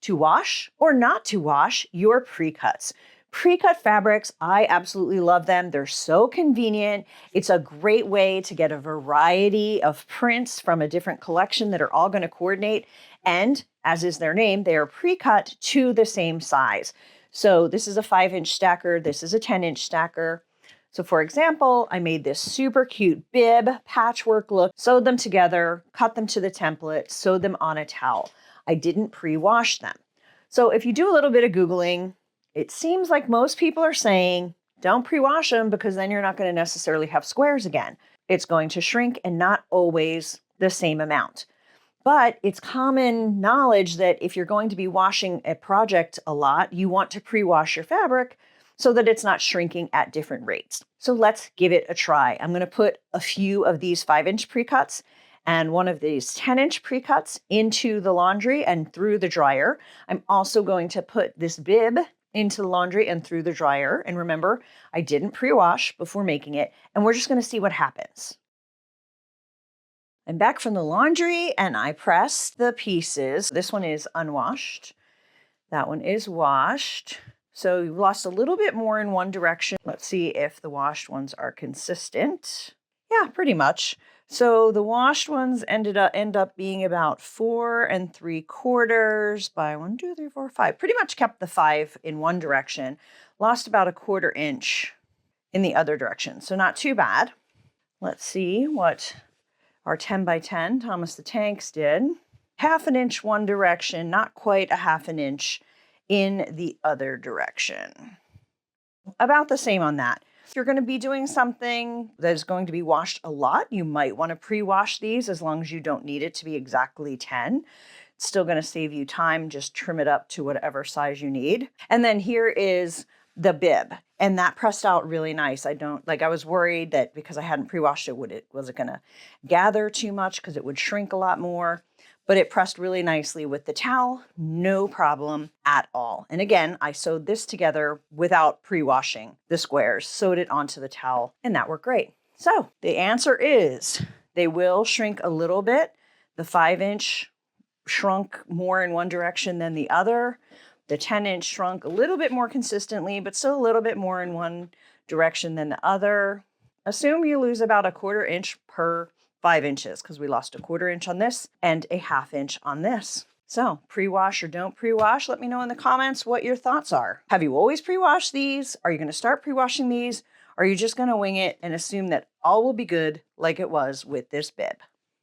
to wash or not to wash your pre-cuts. Pre-cut fabrics, I absolutely love them. They're so convenient. It's a great way to get a variety of prints from a different collection that are all going to coordinate. And as is their name, they are pre-cut to the same size. So this is a 5-inch stacker. This is a 10-inch stacker. So for example, I made this super cute bib patchwork look, sewed them together, cut them to the template, sewed them on a towel. I didn't pre-wash them. So if you do a little bit of Googling, it seems like most people are saying, don't pre-wash them because then you're not going to necessarily have squares again. It's going to shrink and not always the same amount. But it's common knowledge that if you're going to be washing a project a lot, you want to pre-wash your fabric so that it's not shrinking at different rates. So let's give it a try. I'm going to put a few of these 5-inch pre-cuts and one of these 10-inch pre-cuts into the laundry and through the dryer. I'm also going to put this bib into the laundry and through the dryer. And remember, I didn't pre-wash before making it, and we're just going to see what happens. I'm back from the laundry and I pressed the pieces. This one is unwashed. That one is washed. So you lost a little bit more in one direction. Let's see if the washed ones are consistent. Yeah, pretty much. So the washed ones end up being about 4 3/4 by 1, 2, 3, 4, 5. Pretty much kept the 5 in one direction. Lost about a 1/4 inch in the other direction. So not too bad. Let's see what our 10 by 10 Thomas the Tanks did. 1/2 inch one direction, not quite 1/2 inch in the other direction. About the same on that. If you're going to be doing something that is going to be washed a lot, you might want to pre-wash these as long as you don't need it to be exactly 10. It's still going to save you time. Just trim it up to whatever size you need. And then here is the bib. And that pressed out really nice. I was worried that because I hadn't pre-washed it, was it going to gather too much because it would shrink a lot more. But it pressed really nicely with the towel, no problem at all. And again, I sewed this together without pre-washing the squares, sewed it onto the towel, and that worked great. So the answer is they will shrink a little bit. The 5-inch shrunk more in one direction than the other. The 10-inch shrunk a little bit more consistently, but still a little bit more in one direction than the other. Assume you lose about a 1/4 inch per 5 inches because we lost a 1/4 inch on this and a 1/2 inch on this. So pre-wash or don't pre-wash, let me know in the comments what your thoughts are. Have you always pre-washed these? Are you going to start pre-washing these? Or are you just going to wing it and assume that all will be good like it was with this bib?